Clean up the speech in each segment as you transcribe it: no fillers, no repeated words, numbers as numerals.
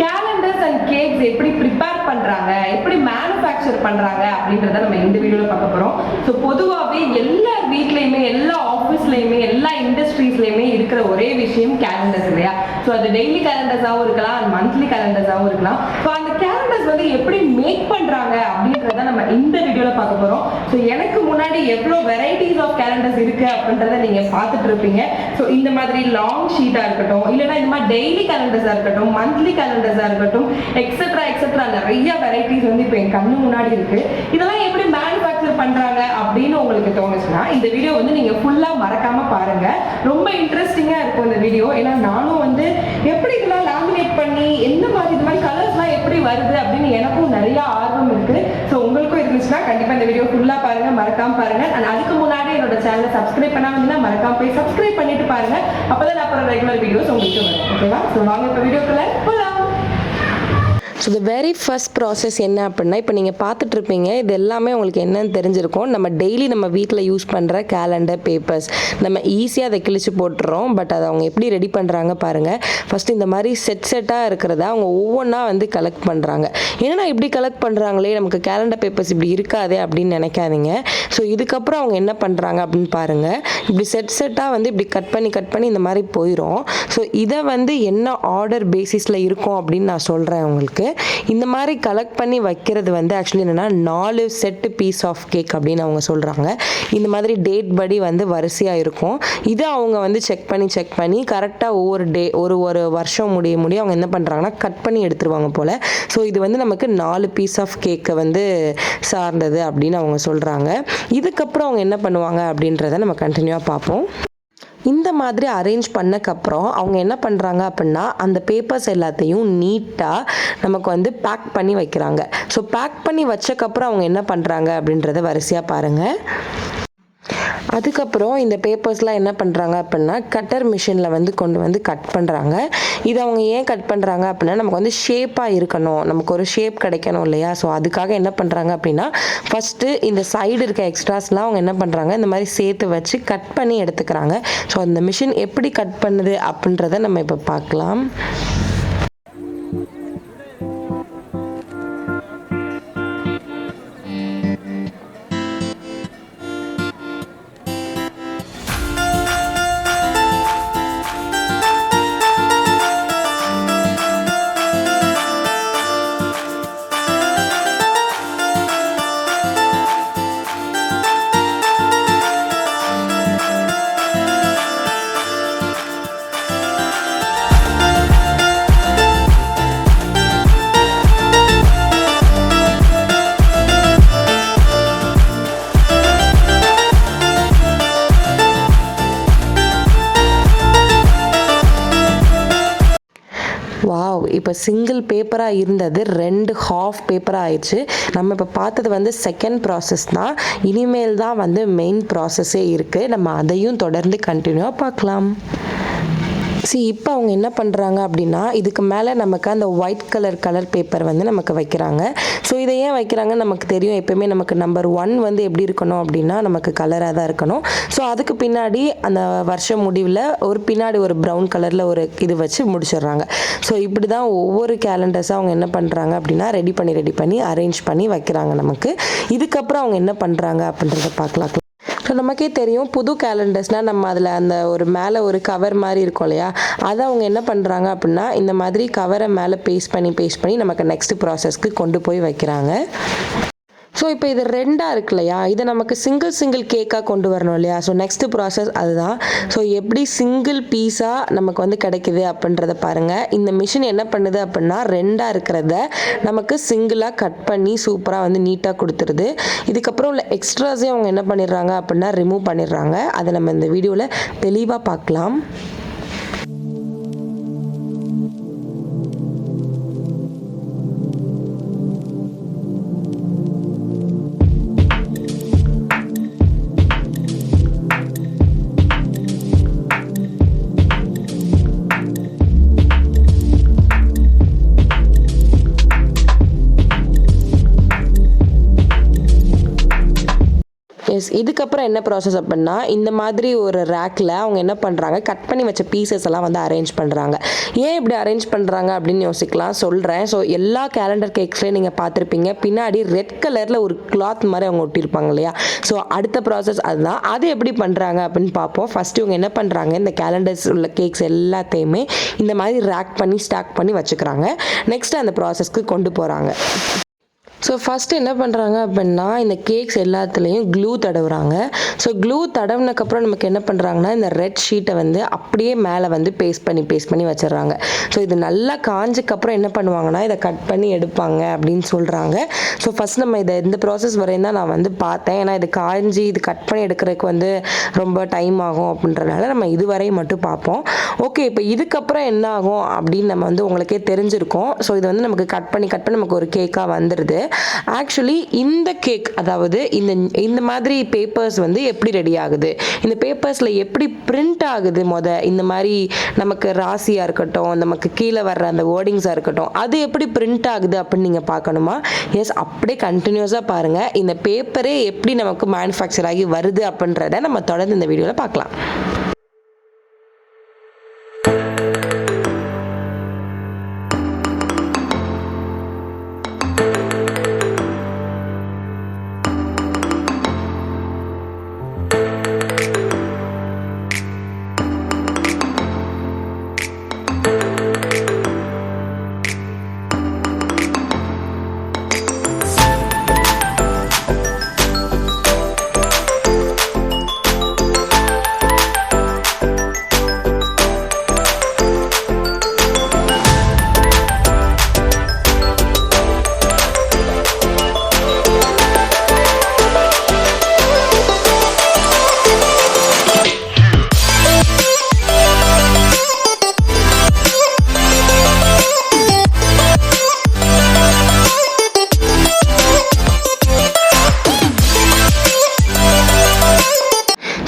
calendars and cakes எப்படி prepare பண்றாங்க, எப்படி manufacture பண்றாங்க அப்படின்றத நம்ம இந்த வீடியோல பார்க்க போறோம். சோ பொதுவாவே எல்லா வீட்லயுமே எல்லா ஆபீஸ்லயுமே எல்லா இண்டஸ்ட்ரீஸ்லயுமே இருக்கிற ஒரே விஷயம் calendars இல்லையா? சோ அது டெய்லி calendars-ஆவும் இருக்கலாம், மந்த்லி calendars-ஆவும் இருக்கலாம். சோ அந்த calendars வந்து எப்படி மேக் பண்றாங்க அப்படின்றத நம்ம இந்த வீடியோல பார்க்க போறோம். சோ எனக்கு முன்னாடி எவ்வளவு varieties of calendars இருக்கு அப்படின்றத நீங்க பார்த்துட்டு இருப்பீங்க. சோ இந்த மாதிரி லாங் ஷீட்டா இருக்கட்டும், இல்லனா இந்த மாதிரி டெய்லி calendars-ஆ இருக்கட்டும், மந்த்லி calendars-ஆ இருக்கட்டும், எக்ஸெட்ரா நிறைய வெரைட்டிஸ் வந்து இப்போ என் கண்ணு முன்னாடி இருக்கு. இதெல்லாம் எப்படி மேனுஃபேக்சர் பண்றாங்க அப்படின்னு உங்களுக்கு தோணுச்சுன்னா இந்த வீடியோ வந்து நீங்க ஃபுல்லா மறக்காம பாருங்க. ரொம்ப இன்ட்ரெஸ்டிங்கா இருக்கும் இந்த வீடியோ. ஏன்னா நானும் வந்து எப்படி இதெல்லாம் லேமினேட் பண்ணி எந்த மாதிரி இந்த மாதிரி கலர்ஸ்லாம் எப்படி வருது அப்படின்னு எனக்கும் நிறைய ஆர்வம் இருக்கு. ஸோ உங்களுக்கும் இருந்துச்சுன்னா கண்டிப்பா இந்த வீடியோ ஃபுல்லா பாருங்க, மறக்காம பாருங்க. அண்ட் அதுக்கு முன்னாடி என்னோட சேனலை சப்ஸ்கிரைப் பண்ணாம மறக்காம போய் சப்ஸ்கிரைப் பண்ணிட்டு பாருங்க. அப்பதான் நான் அப்புறம் ரெகுலர் வீடியோஸ் உங்களுக்கு வரும். ஓகேவா? ஸோ வாங்க இப்போ வீடியோக்குள்ள போலாம். So the very first process என்ன அப்படின்னா, இப்போ நீங்கள் பார்த்துட்டு இருப்பீங்க, இது எல்லாமே உங்களுக்கு என்னன்னு தெரிஞ்சிருக்கும். நம்ம டெய்லி நம்ம வீட்டில் யூஸ் பண்ணுற கேலண்டர் பேப்பர்ஸ் நம்ம ஈஸியாக அதை கிழிச்சு போட்டுறோம். பட் அதை அவங்க எப்படி ரெடி பண்ணுறாங்க பாருங்கள். ஃபஸ்ட்டு இந்த மாதிரி செட்டாக இருக்கிறத அவங்க ஒவ்வொன்றா வந்து கலெக்ட் பண்ணுறாங்க. ஏன்னா இப்படி கலெக்ட் பண்ணுறாங்களே, நமக்கு கேலண்டர் பேப்பர்ஸ் இப்படி இருக்காதே அப்படின்னு நினைக்காதீங்க. ஸோ இதுக்கப்புறம் அவங்க என்ன பண்ணுறாங்க அப்படின்னு பாருங்கள். இப்படி செட்டாக வந்து இப்படி கட் பண்ணி இந்த மாதிரி போயிடும். ஸோ இதை வந்து என்ன ஆர்டர் பேசிஸில் இருக்கும் அப்படின்னு நான் சொல்கிறேன் உங்களுக்கு. இந்த மாதிரி கலெக்ட் பண்ணி வைக்கிறது வந்து ஆக்சுவலி என்னன்னா 4 செட் பீஸ் ஆஃப் கேக் அப்படின்னு அவங்க சொல்றாங்க. இந்த மாதிரி டேட் படி வந்து வரிசையா இருக்கும். இதை அவங்க வந்து செக் பண்ணி கரெக்டா ஒவ்வொரு டே ஒரு வருஷம் முடிய அவங்க என்ன பண்றாங்கன்னா கட் பண்ணி எடுத்துருவாங்க போல. ஸோ இது வந்து நமக்கு 4 பீஸ் ஆஃப் கேக்கை வந்து சார்ந்தது அப்படின்னு அவங்க சொல்றாங்க. இதுக்கப்புறம் அவங்க என்ன பண்ணுவாங்க அப்படின்றத நம்ம கண்டினியூவா பார்ப்போம். இந்த மாதிரி அரேஞ்ச் பண்ணக்கப்புறம் அவங்க என்ன பண்ணுறாங்க அப்படின்னா அந்த பேப்பர்ஸ் எல்லாத்தையும் நீட்டாக நமக்கு வந்து பேக் பண்ணி வைக்கிறாங்க. ஸோ பேக் பண்ணி வச்சக்கப்புறம் அவங்க என்ன பண்ணுறாங்க அப்படின்றத வரிசையாக பாருங்கள். அதுக்கப்புறம் இந்த பேப்பர்ஸ்லாம் என்ன பண்ணுறாங்க அப்படின்னா கட்டர் மிஷினில் வந்து கொண்டு வந்து கட் பண்ணுறாங்க. இது அவங்க ஏன் கட் பண்ணுறாங்க அப்படின்னா நமக்கு வந்து ஷேப்பாக இருக்கணும், நமக்கு ஒரு ஷேப் கிடைக்கணும் இல்லையா? ஸோ அதுக்காக என்ன பண்ணுறாங்க அப்படின்னா ஃபஸ்ட்டு இந்த சைடு இருக்க எக்ஸ்ட்ராஸ்லாம் அவங்க என்ன பண்ணுறாங்க இந்த மாதிரி சேர்த்து வச்சு கட் பண்ணி எடுத்துக்கிறாங்க. ஸோ அந்த மிஷின் எப்படி கட் பண்ணுது அப்படின்றத நம்ம இப்போ பார்க்கலாம். வாவ், இப்போ சிங்கிள் பேப்பராக இருந்தது 2 ஹாஃப் பேப்பராக ஆயிடுச்சு. நம்ம இப்போ பார்த்தது வந்து செகண்ட் ப்ராசஸ் தான். இனிமேல் தான் வந்து மெயின் ப்ராசஸே இருக்குது. நம்ம அதையும் தொடர்ந்து கண்டினியூவாக பார்க்கலாம். இப்போ அவங்க என்ன பண்ணுறாங்க அப்படின்னா இதுக்கு மேலே நமக்கு அந்த ஒயிட் கலர் பேப்பர் வந்து நமக்கு வைக்கிறாங்க. ஸோ இதை ஏன் வைக்கிறாங்கன்னு நமக்கு தெரியும். எப்பயுமே நமக்கு நம்பர் 1 வந்து எப்படி இருக்கணும் அப்படின்னா நமக்கு கலராக தான் இருக்கணும். ஸோ அதுக்கு பின்னாடி அந்த வருஷம் முடிவில் பின்னாடி ஒரு ப்ரௌன் கலரில் ஒரு இது வச்சு முடிச்சிடுறாங்க. ஸோ இப்படி தான் ஒவ்வொரு கேலண்டர்ஸாக அவங்க என்ன பண்ணுறாங்க அப்படின்னா ரெடி பண்ணி அரேஞ்ச் பண்ணி வைக்கிறாங்க நமக்கு. இதுக்கப்புறம் அவங்க என்ன பண்ணுறாங்க அப்படின்றத பார்க்கலாம். ஸோ நமக்கே தெரியும் புது கேலண்டர்ஸ்னால் நம்ம அதில் அந்த ஒரு மேலே ஒரு கவர் மாதிரி இருக்கும் இல்லையா, அதை அவங்க என்ன பண்ணுறாங்க அப்படின்னா இந்த மாதிரி கவரை மேலே பேஸ்ட் பண்ணி நமக்கு நெக்ஸ்ட் ப்ராசஸ்க்கு கொண்டு போய் வைக்கிறாங்க. ஸோ இப்போ இது 2ஆக இருக்கு இல்லையா, இதை நமக்கு சிங்கிள் கேக்காக கொண்டு வரணும் இல்லையா. ஸோ நெக்ஸ்ட் ப்ராசஸ் அதுதான். ஸோ எப்படி சிங்கிள் பீஸாக நமக்கு வந்து கிடைக்குது அப்படின்றத பாருங்கள். இந்த மிஷின் என்ன பண்ணுது அப்படின்னா 2ஆக இருக்கிறத நமக்கு சிங்கிளாக கட் பண்ணி சூப்பராக வந்து நீட்டாக கொடுத்துருது. இதுக்கப்புறம் உள்ள எக்ஸ்ட்ராஸே அவங்க என்ன பண்ணிடுறாங்க அப்படின்னா ரிமூவ் பண்ணிடுறாங்க. அதை நம்ம இந்த வீடியோவில் தெளிவாக பார்க்கலாம். எஸ், இதுக்கப்புறம் என்ன ப்ராசஸ் அப்படின்னா இந்த மாதிரி ஒரு ரேக்கில் அவங்க என்ன பண்ணுறாங்க, கட் பண்ணி வச்ச பீசஸ் எல்லாம் வந்து அரேஞ்ச் பண்ணுறாங்க. ஏன் இப்படி அரேஞ்ச் பண்ணுறாங்க அப்படின்னு யோசிக்கலாம், சொல்கிறேன். ஸோ எல்லா கேலண்டர் கேக்ஸ்லேயும் நீங்கள் பார்த்துருப்பீங்க, பின்னாடி ரெட் கலரில் ஒரு கிளாத் மாதிரி அவங்க ஒட்டியிருப்பாங்க இல்லையா. ஸோ அடுத்த ப்ராசஸ் அதுதான். அது எப்படி பண்ணுறாங்க அப்படின்னு பார்ப்போம். ஃபஸ்ட்டு இவங்க என்ன பண்ணுறாங்க, இந்த கேலண்டர்ஸ் உள்ள கேக்ஸ் எல்லாத்தையுமே இந்த மாதிரி ரேக் பண்ணி ஸ்டாக் பண்ணி வச்சுக்கிறாங்க. நெக்ஸ்ட் அந்த ப்ராசஸ்க்கு கொண்டு போகிறாங்க. ஸோ ஃபஸ்ட்டு என்ன பண்ணுறாங்க அப்படின்னா இந்த கேக்ஸ் எல்லாத்துலேயும் க்ளூ தடவுறாங்க. ஸோ க்ளூ தடவுனதுக்கப்புறம் நமக்கு என்ன பண்ணுறாங்கன்னா இந்த ரெட் ஷீட்டை வந்து அப்படியே மேலே வந்து பேஸ்ட் பண்ணி வச்சிடுறாங்க. ஸோ இது நல்லா காஞ்சக்கப்புறம் என்ன பண்ணுவாங்கன்னா இதை கட் பண்ணி எடுப்பாங்க அப்படின்னு சொல்கிறாங்க. ஸோ ஃபஸ்ட் நம்ம இந்த ப்ராசஸ் வரையும் தான் நான் வந்து பார்த்தேன். ஏன்னா இது காஞ்சி இது கட் பண்ணி எடுக்கிறதுக்கு வந்து ரொம்ப டைம் ஆகும் அப்படின்றனால நம்ம இதுவரையும் மட்டும் பார்ப்போம். ஓகே, இப்போ இதுக்கப்புறம் என்ன ஆகும் அப்படின்னு நம்ம வந்து உங்களுக்கே தெரிஞ்சிருக்கோம். ஸோ இது வந்து நமக்கு கட் பண்ணி நமக்கு ஒரு கேக்காக வந்துடுது. ஆக்சுவலி இந்த கேக், அதாவது இந்த மாதிரி பேப்பர்ஸ் வந்து எப்படி ரெடி ஆகுது, இந்த பேப்பர்ஸில் எப்படி பிரிண்ட் ஆகுது, இந்த மாதிரி நமக்கு ராசியாக இருக்கட்டும், நமக்கு கீழே வர்ற அந்த வேர்டிங்ஸாக இருக்கட்டும், அது எப்படி பிரிண்ட் ஆகுது அப்படின்னு நீங்கள் பார்க்கணுமா? எஸ், அப்படியே கண்டினியூஸாக பாருங்கள். இந்த பேப்பரே எப்படி நமக்கு மேனுஃபேக்சர் ஆகி வருது அப்படின்றத நம்ம தொடர்ந்து இந்த வீடியோவில் பார்க்கலாம்.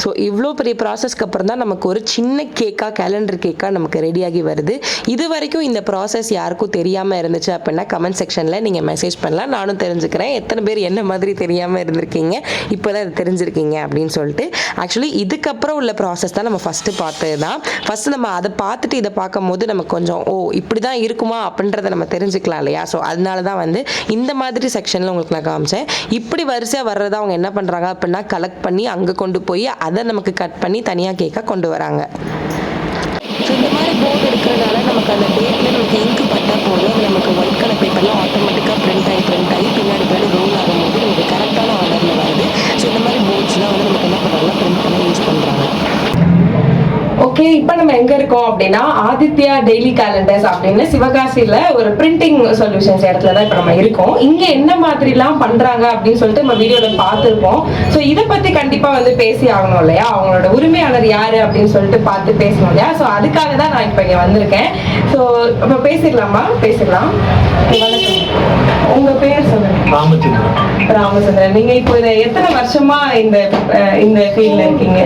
ஸோ இவ்வளோ பெரிய ப்ராசஸ்க்கு அப்புறம் தான் நமக்கு ஒரு சின்ன கேக்காக, கேலண்டர் கேக்காக நமக்கு ரெடியாகி வருது. இது வரைக்கும் இந்த ப்ராசஸ் யாருக்கும் தெரியாமல் இருந்துச்சு அப்படின்னா கமெண்ட் செக்ஷனில் நீங்கள் மெசேஜ் பண்ணலாம். நானும் தெரிஞ்சுக்கிறேன் எத்தனை பேர் என்ன மாதிரி தெரியாமல் இருந்திருக்கீங்க, இப்போ தான் இது தெரிஞ்சிருக்கீங்க அப்படின்னு சொல்லிட்டு. ஆக்சுவலி இதுக்கப்புறம் உள்ள ப்ராசஸ் தான் நம்ம ஃபஸ்ட்டு பார்த்தது தான். ஃபஸ்ட்டு நம்ம அதை பார்த்துட்டு இதை பார்க்கும்போது நமக்கு கொஞ்சம் இப்படி தான் இருக்குமா அப்படின்றத நம்ம தெரிஞ்சுக்கலாம் இல்லையா. ஸோ அதனால தான் வந்து இந்த மாதிரி செக்ஷனில் உங்களுக்கு நான் காமிச்சேன். இப்படி வரிசையாக வர்றதா அவங்க என்ன பண்ணுறாங்க அப்படின்னா கலெக்ட் பண்ணி அங்கே கொண்டு போய் அதை நமக்கு கட் பண்ணி தனியாக கேக்காக கொண்டு வராங்க. ஸோ இந்த மாதிரி போர்டு எடுக்கிறதுனால நமக்கு அந்த டேட்டில் நமக்கு இங்கு பட்டால் போதும், அது நமக்கு ஒயிட் கலர் பேப்பர்லாம் ஆட்டோமேட்டிக்காக பிரிண்ட் ஆகி பின்னாடி ரோல் ஆகும்போது நமக்கு கரெக்டான ஆர்டரில் வருது. ஸோ இந்த மாதிரி போர்ட்ஸ்லாம் வந்து நமக்கு என்ன பண்ணுறாங்கன்னா பிரிண்ட் பண்ணி யூஸ் பண்ணுறாங்க. ஓகே, இப்போ நம்ம எங்க இருக்கோம் அப்படின்னா ஆதித்யா டெய்லி கேலண்டர்ஸ் அப்படின்னு சிவகாசியில ஒரு பிரிண்டிங் சொல்யூஷன்ஸ் இடத்துல தான் இப்போ நம்ம இருக்கோம். இங்க என்ன மாதிரிலாம் பண்றாங்க அப்படின்னு சொல்லிட்டு நம்ம வீடியோல பார்த்துருப்போம். ஸோ இதை பத்தி கண்டிப்பா வந்து பேசி ஆகணும் இல்லையா, அவங்களோட உரிமையாளர் யாரு அப்படின்னு சொல்லிட்டு பார்த்து பேசணும் இல்லையா. ஸோ அதுக்காக தான் நான் இப்போ இங்க வந்திருக்கேன். ஸோ இப்போ பேசிடலாமா? பேசிடலாம். வணக்கம், உங்க பேர் சொல்லுங்க. ராமச்சந்திரன். நீங்க இப்போ இதை எத்தனை வருஷமா இந்த ஃபீல்ட்ல இருக்கீங்க?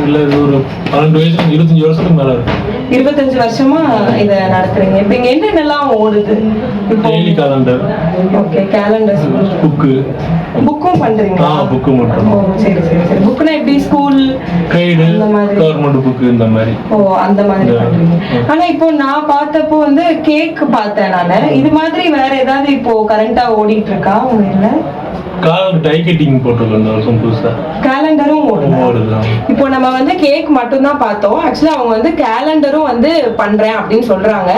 இல்ல, இது ஒரு 12 வயசு 25 வருஷத்துக்கு மேல இருக்கு. 25 வருஷமா இத நடத்துறீங்க. இப்போ இங்க என்னென்னலாம் ஓடுது? Daily calendar. ஓகே, கேலண்டர்ஸ், புக்கும் பண்றீங்களா? புக்கு மட்டும். ஓ சரி சரி சரி. புக்னா எப்படி, ஸ்கூல் கைடு, கவர்மெண்ட் புக் இந்த மாதிரி? ஓ அந்த மாதிரி பண்றீங்க. ஆனா இப்போ நான் பார்த்தப்போ வந்து கேக் பார்த்தேன் நானு. இது மாதிரி வேற ஏதாவது இப்போ கரண்டா ஓடிட்டு இருக்கா உங்க இதுல? டைக்கெட்டிங் போட்டிருக்கோம் இந்த வருஷம் புதுசா. கேலண்டரும் ஓடுது. இப்போ நம்ம வந்து கேக் மட்டும் தான் பார்த்தோம். ஆக்சுவலா அவங்க வந்து கேலண்டரும் வந்து பண்றேன் அப்படின்னு சொல்றாங்க.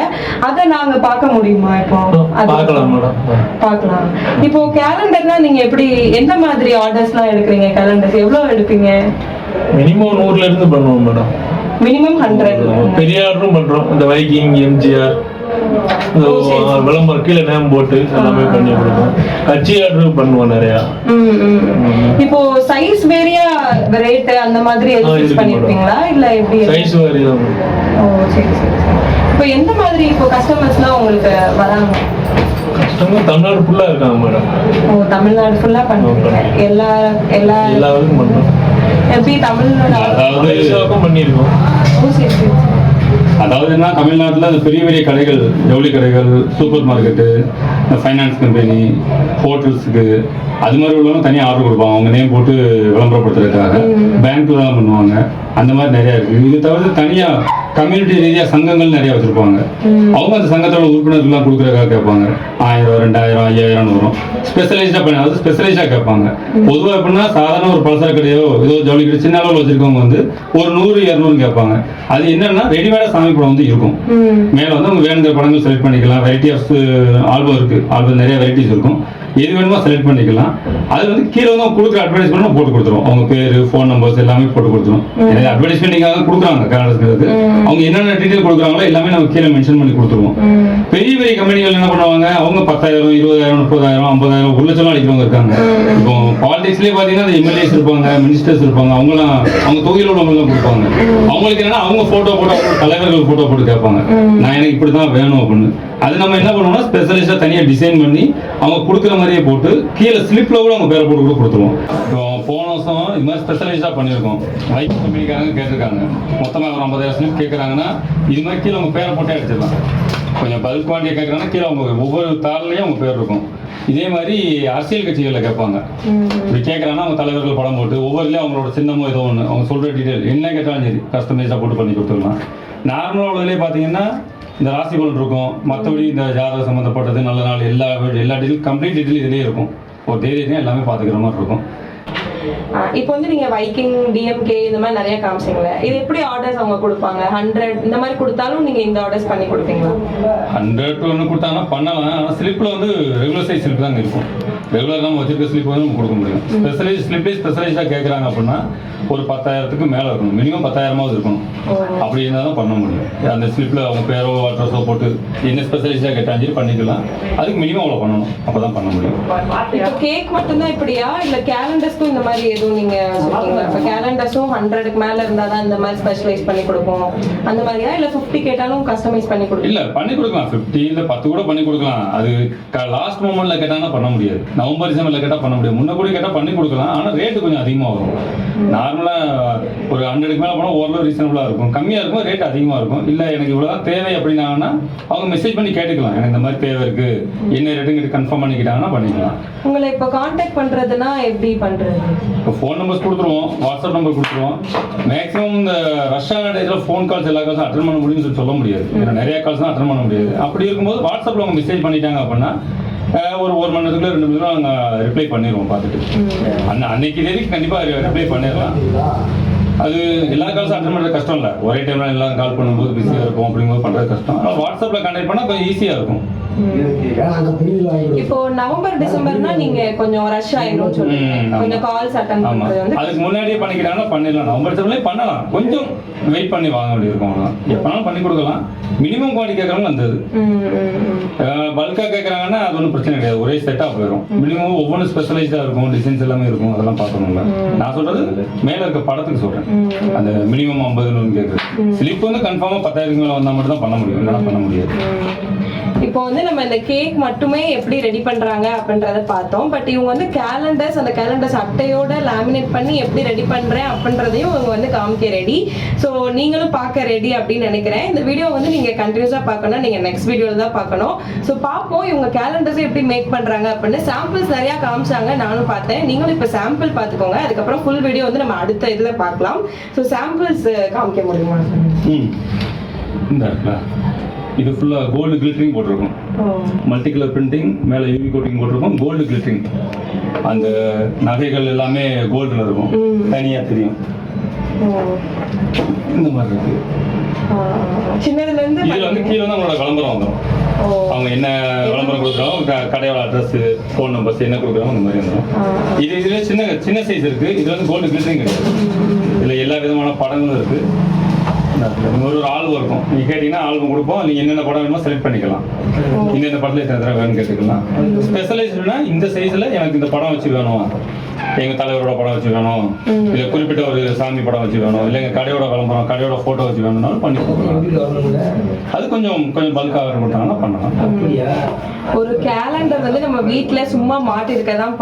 அத நாங்க பார்க்க முடியுமா? இப்போ பார்க்கலாம் மேடம், பார்க்கலாம். இப்போ கேலண்டர்னா நீங்க எப்படி, எந்த மாதிரி ஆர்டர்ஸ்லாம் எடுக்கிறீங்க? கேலண்டர்ஸ் எவ்வளவு எடுப்பீங்க? மினிமம் 100ல இருந்து பண்ணுவோம் மேடம். மினிமம் 100. பெரிய ஆர்டரும் பண்றோம். இந்த வைக்கிங், எம்ஜிஆர் விளம்பரம் கீழே நேம் போட்டு எல்லாமே பண்ணி கொடுப்போம். கட்சி ஆர்டர் பண்ணுவோம் நிறைய. இப்போ சைஸ் வேரியா, ரேட் அந்த மாதிரி எதுவும் பண்ணிருப்பீங்களா இல்ல எப்படி? சைஸ் வேரி தான். ஓ சரி சரி. இப்போ எந்த மாதிரி இப்போ கஸ்டமர்ஸ்லாம் உங்களுக்கு வராங்க? கஸ்டமர் தமிழ்நாடு ஃபுல்லா இருக்காங்க மேடம். ஓ தமிழ்நாடு ஃபுல்லா பண்ணுவீங்க? எல்லாருக்கும் பண்றோம். எப்படி தமிழ்நாடு? அதாவது பண்ணிருக்கோம். ஓ சரி சரி. அதாவது என்ன, தமிழ்நாட்டில் பெரிய பெரிய கடைகள், ஜவுளி கடைகள், சூப்பர் மார்க்கெட்டு, ஃபைனான்ஸ் கம்பெனி, ஹோட்டல்ஸுக்கு அது மாதிரி உள்ளவங்க தனியாக ஆர்டர் கொடுப்பாங்க, அவங்க நேம் போட்டு விளம்பரப்படுத்துறதுக்காக. பேங்க்ல தான் பண்ணுவாங்க. அந்த மாதிரி நிறைய இருக்கு. இது தவிர்த்து தனியாக கம்யூனிட்டி ரீதியாக சங்கங்கள் நிறைய வச்சிருப்பாங்க. அவங்க அந்த சங்கத்தோட உறுப்பினர்கள்லாம் கொடுக்குறதுக்காக கேட்பாங்க. 1000, 2000, 5000 வரும். ஸ்பெஷலைஸ்டாக பண்ணி அது ஸ்பெஷலைஸ்டாக கேட்பாங்க. பொதுவாக எப்படின்னா சாதாரண ஒரு பலசர கடையோ ஏதோ ஜவுளி கடை சின்ன அளவில் வச்சிருக்கவங்க வந்து ஒரு 100, 200 கேட்பாங்க. அது என்னன்னா ரெடிமேடாக சாமி படம் வந்து இருக்கும். மேலே வந்து அவங்க வேணுங்கிற படங்கள் செலக்ட் பண்ணிக்கலாம். வெரைட்டி ஆஃப் ஆல்பம் இருக்கு. ஆல்பம் நிறைய வெரைட்டிஸ் இருக்கும். எது வேணுமோ செலக்ட் பண்ணிக்கலாம். அது வந்து கீழே வந்து அவங்க கொடுக்குற அட்வர்டைஸ்மெண்ட் போட்டு கொடுத்துருவோம். அவங்க பேர், ஃபோன் நம்பர்ஸ் எல்லாமே போட்டு கொடுத்துருவோம். எனக்கு அட்வர்டைஸ்மெண்ட்டிங்காக கொடுக்குறாங்க கேலண்டர்ஸ்க்கு. அவங்க என்னென்ன டீட்டெயில் கொடுக்குறாங்களோ எல்லாமே நம்ம கீழே மென்ஷன் பண்ணி கொடுத்துருவோம். பெரிய பெரிய கம்பெனிகள் என்ன பண்ணுவாங்க, அவங்க 10,000, 20,000, 30,000, 50,000, 1 லட்சம் அடிக்கிறவங்க இருக்காங்க. இப்போ பாலிடிக்ஸ்லேயே பார்த்தீங்கன்னா அந்த எம்எல்ஏஸ் இருப்பாங்க, மினிஸ்டர்ஸ் இருப்பாங்க. அவங்களாம் அவங்க தொகுதியில் உள்ளவங்கலாம் கொடுப்பாங்க. அவங்களுக்கு என்னன்னா அவங்க ஃபோட்டோ போட்டு தலைவர்கள் ஃபோட்டோ போட்டு கேட்பாங்க, நான் எனக்கு இப்படி தான் வேணும் அப்படின்னு. அது நம்ம என்ன பண்ணுவோம்னா ஸ்பெஷலிஸ்டாக தனியாக டிசைன் பண்ணி அவங்க கொடுக்குற மாதிரியே போட்டு கீழே ஸ்லிப்பில் கூட அவங்க பேரை போட்டு கூட கொடுத்துருவோம். இப்போ போன வருஷம் இது மாதிரி ஸ்பெஷலைஸ்டாக பண்ணியிருக்கோம். வைப் கம்பெனிக்காரங்க கேட்டிருக்காங்க, மொத்தமாக ஒரு 50,000 ஸ்லிப் கேட்குறாங்கன்னா இது மாதிரி கீழே அவங்க பேரை போட்டே அடிச்சிடலாம். கொஞ்சம் பல்க் குவான்டிட்டியாக கேட்குறாங்கன்னா கீழே அவங்க ஒவ்வொரு தாள்லையும் அவங்க பேர் இருக்கும். இதே மாதிரி அரசியல் கட்சிகளில் கேட்பாங்க. இப்படி கேட்குறாங்கன்னா அவங்க தலைவர்கள் படம் போட்டு ஒவ்வொருலேயும் அவங்களோட சின்னமோ ஏதோ ஒன்று அவங்க சொல்கிற டீட்டெயில் என்ன கேட்டாலும் சரி கஸ்டமைஸாக போட்டு பண்ணி கொடுத்துடலாம். நார்மலாக உள்ளதுலேயே பார்த்தீங்கன்னா இந்த ராசி பலன் இருக்கும், மற்றபடி இந்த ஜாதகம் சம்மந்தப்பட்டது, நல்ல நாள், எல்லா டீட்டெயில் கம்ப்ளீட் டீட்டெயில் இதிலே இருக்கும். ஒரு தைரியத்தையும் எல்லாமே பார்த்துக்கிற மாதிரி இருக்கும். இப்போ வந்து நீங்க வைக்கிங், டிஎம்கே இந்த மாதிரி நிறைய காமிச்சிங்களே, இது எப்படி ஆர்டர்ஸ் அவங்க கொடுப்பாங்க? 100 இந்த மாதிரி கொடுத்தாலும் நீங்க இந்த ஆர்டர்ஸ் பண்ணி கொடுப்பீங்களா? 100 to 1 கொடுத்தாங்கன்னா பண்ணலாம். ஆனால் ஸ்லிப்பில் வந்து ரெகுலர் சைஸ் ஸ்லிப் தான் இருக்கும். ரெகுலர் நம்ம வச்சிருக்க ஸ்லிப் வந்து நம்ம கொடுக்க முடியும். ஸ்பெஷலைஸ்டாக கேட்குறாங்க அப்படின்னா ஒரு 10,000க்கு மேலே இருக்கணும். மினிமம் 10,000 இருக்கணும். அப்படி இருந்தால் தான் பண்ண முடியும். அந்த ஸ்லிப்பில் அவங்க பேரோ அட்ரஸோ போட்டு என்ன ஸ்பெஷலைஸ்டாக கேட்டாலும் பண்ணிக்கலாம். அதுக்கு மினிமம் அவ்வளோ பண்ணணும், அப்போ தான் பண்ண முடியும். இப்போ கேக் மட்டும்தான் இப்படியா, இல்லை கேலண்டர்ஸ்க்கும் இந்த மாதிரி எதுவும் நீங்க சொல்றீங்களா? இப்போ கேலண்டர்ஸும் 100க்கு மேலே இருந்தால் தான் இந்த மாதிரி ஸ்பெஷலைஸ் பண்ணி கொடுப்போம் அந்த மாதிரியா, இல்லை 50 கேட்டாலும் கஸ்டமைஸ் பண்ணி கொடுப்போம்? இல்லை பண்ணி கொடுக்கலாம். 50 இல்லை 10 கூட பண்ணி கொடுக்கலாம். அது லாஸ்ட் மூமெண்ட்ல கேட்டாங்கன்னா பண்ண முடியாது. நவம்பர், டிசம்பர்ல கேட்டால் பண்ண முடியாது. முன்ன கூட கேட்டால் பண்ணி கொடுக்கலாம். ஆனால் ரேட்டு கொஞ்சம் அதிகமாக வரும். நார்மலாக ஒரு 100க்கு மேலே போனால் ஓரளவு ரீசனபிளாக இருக்கும். கம்மியாக இருக்கும், ரேட் அதிகமாக இருக்கும். இல்லை எனக்கு இவ்வளோதான் தேவை அப்படின்னாங்கன்னா அவங்க மெசேஜ் பண்ணி கேட்டுக்கலாம், எனக்கு இந்த மாதிரி தேவை இருக்கு, என்ன ரேட்டுங்கிட்டு கன்ஃபார்ம் பண்ணிக்கிட்டாங்கன்னா பண்ணிக்கலாம். உங்களை இப்போ கான்டாக்ட் பண்ணுறதுனா எப்படி பண்ணுறது? இப்போ ஃபோன் நம்பர்ஸ் கொடுத்துருவோம், வாட்ஸ்அப் நம்பர் கொடுத்துருவோம். மேக்ஸிமம் இந்த ரஷ்ஷான டேஸில் ஃபோன் கால்ஸ் எல்லா கால்ஸும் அட்டன் பண்ண முடியும்னு சொல்ல முடியாது. ஏன்னா நிறைய கால்ஸ் தான் அட்டன் பண்ண முடியாது. அப்படி இருக்கும்போது வாட்ஸ்அப்பில் அவங்க மெசேஜ் பண்ணிட்டாங்க அப்படின்னா ஒரு 1 மணி நேரத்துக்குள்ள 2 மணி நேரம் நாங்கள் ரிப்ளை பண்ணிடுவோம். பார்த்துட்டு அன்னைக்கு தேதிக்கு கண்டிப்பாக ரிப்ளை பண்ணிடலாம். அது எல்லா கால்ஸும் அட்டன் பண்ணுறது கஷ்டம் இல்லை. ஒரே டைம்ல எல்லாம் கால் பண்ணும்போது பிஸியாக இருக்கும், அப்படிங்கும்போது பண்ணுறது கஷ்டம். ஆனால் வாட்ஸ்அப்பில் கான்டாக்ட் பண்ணால் கொஞ்சம் ஈஸியாக இருக்கும். இப்போ நவம்பர், டிசம்பர்னா நீங்க கொஞ்சம் ரஷ் ஆயிடும் சொல்லுங்க, கொஞ்சம் கால்ஸ் அட்டெண்ட் பண்றது வந்து அதுக்கு முன்னாடியே பண்ணிக்கிறாங்கன்னா பண்ணிடலாம். நவம்பர், டிசம்பர்லயே பண்ணலாம். கொஞ்சம் வெயிட் பண்ணி வாங்க வேண்டியிருக்கும். எப்பனாலும் பண்ணி கொடுக்கலாம். மினிமம் குவாலிட்டி கேட்கறவங்க வந்தது, பல்கா கேட்கறாங்கன்னா அது ஒன்றும் பிரச்சனை கிடையாது. ஒரே செட்டா போயிடும். மினிமம் ஒவ்வொன்றும் ஸ்பெஷலைஸ்டா இருக்கும், டிசைன்ஸ் எல்லாமே இருக்கும். அதெல்லாம் பார்க்கணும்ல. நான் சொல்றது மேல இருக்க படத்துக்கு சொல்றேன். அந்த மினிமம் 50 கேட்குறது. ஸ்லிப் வந்து கன்ஃபார்மா 10,000 மேல வந்தா மட்டும் தான் பண்ண முடியும், இல்லைன்னா பண்ண முடியாது. இப்போ வந்து நம்ம இந்த கேக் மட்டுமே எப்படி ரெடி பண்றாங்க அப்படின்றத பார்த்தோம். பட் இவங்க வந்து கேலண்டர்ஸ், அந்த கேலண்டர்ஸ் அட்டையோட லேமினேட் பண்ணி எப்படி ரெடி பண்றேன் அப்படின்றதையும் இவங்க வந்து காமிக்க ரெடி. ஸோ நீங்களும் பார்க்க ரெடி அப்படின்னு நினைக்கிறேன். இந்த வீடியோ வந்து நீங்க கண்டினியூஸா பார்க்கணும், நீங்க நெக்ஸ்ட் வீடியோல தான் பார்க்கணும். ஸோ பார்ப்போம் இவங்க கேலண்டர்ஸ் எப்படி மேக் பண்றாங்க அப்படின்னு. சாம்பிள்ஸ் நிறைய காமிச்சாங்க, நானும் பார்த்தேன். நீங்களும் இப்போ சாம்பிள் பார்த்துக்கோங்க. அதுக்கப்புறம் ஃபுல் வீடியோ வந்து நம்ம அடுத்த இதுல பார்க்கலாம். ஸோ சாம்பிள்ஸ் காமிக்க முடியுமா? இது ஃபுல்லா கோல்டு கிளிட்டரிங் போட்டிருக்கும். மல்டி கலர் பிரிண்டிங், மேல யூவி கோட்டிங் போட்டிருக்கும். கோல்டு கிளிட்டரிங், அந்த நகைகள் எல்லாமே கோல்டுல இருக்கும், தனியா தெரியும். இந்த மாதிரி இருக்கு. சின்னதுல இருந்து இதுல வந்து கீழே வந்து அவங்களோட விளம்பரம் வந்துடும். அவங்க என்ன விளம்பரம் கொடுக்குறாங்க, கடையோட அட்ரஸ், ஃபோன் நம்பர்ஸ் என்ன கொடுக்குறாங்க, அந்த மாதிரி வந்துடும். இதுல சின்ன சைஸ் இருக்கு. இதுல வந்து கோல்டு கிளிட்டரிங் கிடையாது. இதுல எல்லா விதமான படங்களும் இருக்கு. ஒரு ஆல்பம் இருக்கும். நீங்க கேட்டீங்கன்னா ஆல்பம் கொடுப்போம். நீங்க என்னென்ன படம் வேணுமோ செலக்ட் பண்ணிக்கலாம். இந்த படத்துல எத்தனை தடவை வேணும்னு கேட்டுக்கலாம். ஸ்பெஷலைஸ்டுனா இந்த சைஸ்ல எனக்கு இந்த படம் வச்சு வேணும், எங்க தலைவரோட படம் வச்சு வேணும், இல்ல குறிப்பிட்ட ஒரு சாமி படம் வச்சு வேணும், இல்ல எங்க கடையோட விளம்பரம், கடையோட போட்டோ வச்சு வேணும்னாலும் பண்ணி கொடுக்கலாம். அது கொஞ்சம் பல்காக கொடுத்தாங்கன்னா பண்ணலாம். ஒரு கேலண்டர் வந்து நம்ம வீட்டுல சும்மா மாட்டிருக்கதான்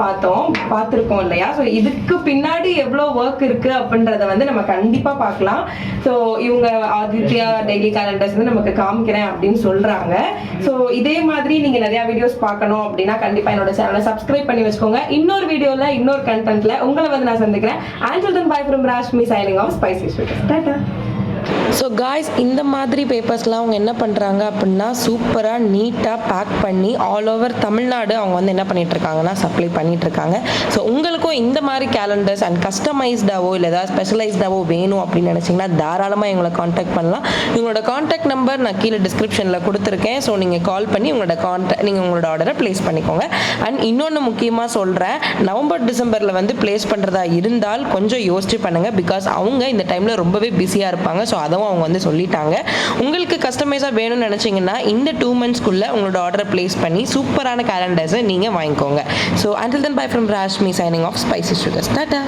பார்த்திருக்கோம் இல்லையா? ஸோ இதுக்கு பின்னாடி எவ்வளோ ஒர்க் இருக்கு அப்படின்றத வந்து நம்ம கண்டிப்பா பார்க்கலாம். ஸோ இவங்க இவங்க ஆதித்யா டெய்லி கேலண்டர்ஸ் வந்து நமக்கு காமிக்கிறேன் அப்படின்னு சொல்றாங்க. ஸோ இதே மாதிரி நீங்க நிறைய வீடியோஸ் பார்க்கணும் அப்படின்னா கண்டிப்பா என்னோட சேனலை சப்ஸ்கிரைப் பண்ணி வச்சுக்கோங்க. இன்னொரு வீடியோல இன்னொரு கண்டென்ட்ல உங்களை வந்து நான் சந்திக்கிறேன். Until then, bye from Rashmi signing off. Spicy Sweeters. Tata. So guys, இந்த மாதிரி பேப்பர்ஸ்லாம் அவங்க என்ன பண்ணுறாங்க அப்படின்னா சூப்பராக நீட்டாக பேக் பண்ணி ஆல் ஓவர் தமிழ்நாடு அவங்க வந்து என்ன பண்ணிட்டு இருக்காங்கன்னா சப்ளை பண்ணிட்டு இருக்காங்க. ஸோ உங்களுக்கும் இந்த மாதிரி கேலண்டர்ஸ் அண்ட் கஸ்டமைஸ்டாவோ இல்லை ஏதாவது ஸ்பெஷலைஸ்டாவோ வேணும் அப்படின்னு நினச்சிங்கன்னா தாராளமாக எங்களை காண்டாக்ட் பண்ணலாம். உங்களோட காண்டாக்ட் நம்பர் நான் கீழே டிஸ்கிரிப்ஷனில் கொடுத்துருக்கேன். ஸோ நீங்கள் கால் பண்ணி நீங்கள் உங்களோட ஆர்டரை ப்ளேஸ் பண்ணிக்கோங்க. அண்ட் இன்னொன்று முக்கியமாக சொல்கிறேன், நவம்பர் டிசம்பரில் வந்து ப்ளேஸ் பண்ணுறதா இருந்தால் கொஞ்சம் யோசிச்சு பண்ணுங்கள். பிகாஸ் அவங்க இந்த டைமில் ரொம்பவே பிஸியாக இருப்பாங்க. ஸோ அதுவும் அவங்க வந்து சொல்லிட்டாங்க. உங்களுக்கு கஸ்டமைஸாக வேணும்னு நினச்சிங்கன்னா இந்த 2 monthsக்குள்ளே உங்களோட ஆர்டரை ப்ளேஸ் பண்ணி சூப்பரான கேலண்டர்ஸை நீங்கள் வாங்கிக்கோங்க. So until then, bye from Rashmi signing off. Spicy Sweeters. Tata.